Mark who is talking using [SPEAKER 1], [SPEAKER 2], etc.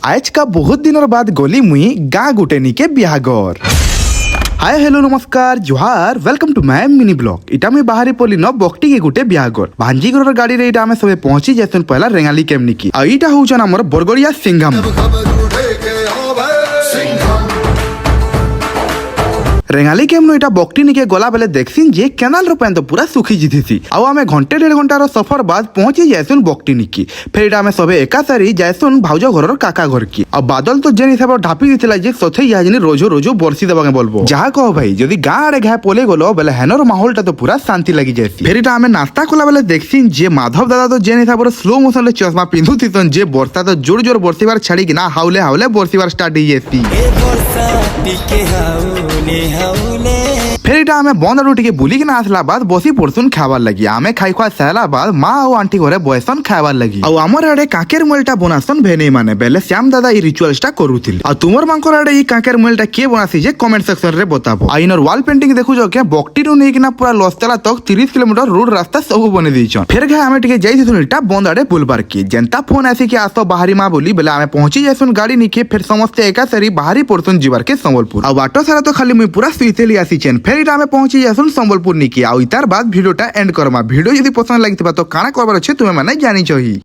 [SPEAKER 1] आज का बहुत दिनों बाद गली मुई गाँ गुटे निके बिहागर। हाय हेलो नमस्कार जोहार welcome to my mini blog. इटा मैं बाहरी पली न बक्टी के गुटे बिहागर भांजीगर गाड़ी रे इटा में सबे पहुंची जैसन पहला रेंगाली कैम निकी आ इटा होउछन हमर बरगड़िया सिंघम। रेंगाली कैम इटा बक्टी निके गला बेले देखसिन जे केनाल रो पानी तो पूरा सुखी जिथिसी आउ आमे घंटे डेढ़ घंटार सफर बाद पहुंची जायसुन बक्टी निकी। फिर इटा आमे सबे एका सारी जायसुन भाउजो घरर काका घर की आ बादल तो जेन हिसाब ढापी दिथिला जे सथे याजनी रोजो रोजो बरसी देबाके बोलबो जहा कहो भाई जदी गाँ आड़े घाय पले गलो बेले हेनर माहौलटा तो पूरा शांति लगी जायसी। फिर इटा आमे नास्ता कला बेले देखसिन जे माधव दादा तो जेन हिसाब स्लो मोशन ले चश्मा पिंधुथिसन जे बरसा तो जोर जोर बरसीबार छाड़ी किना हाउले हाउले बरसीबार स्टार्ट ही जायसी। फिर इटा आमे बंद रुटी के बुली किना आसला बाद बसी पड़सुन खाबार लगी आमे खाई खुआ सहला बाद माँ और आंटी घरे बयसन खाबार लगी और आमर आड़े काकेर मुएलटा बनासन भेने माने बेले श्याम दादा ई रिचुअल्सटा करूथिल और तुमर मांकर आड़े ई काकेर मुएलटा के बनासी जे कमेंट सेक्शन रे बताबो। आ इनर वॉल पेंटिंग देखु जो के बक्टी नु नै किना पूरा लस्तला तक 30 किलोमीटर रोड रास्ता सब बने दिछन। फिर घे आमे टिके जाई थिसुन इटा बंद आड़े बुलबार की जनता फोन आसी कि आस्तो बाहरी मां बोली बेले आमे पहुंची जायसुन गाड़ी निके फिर समस्त एका सरी बाहरी पड़सुन जीवार के संबलपुर और बाटो सारा तो खाली मुई पूरा सुइतेली आसी चेन। फिर इटा आमे पहुंची जायसुन संबलपुर निके आ इतार बाद वीडियोटा एंड करमा। वीडियो यदि पसंद लागितबा तो काना करबार अछि तुमे माने जानि छही।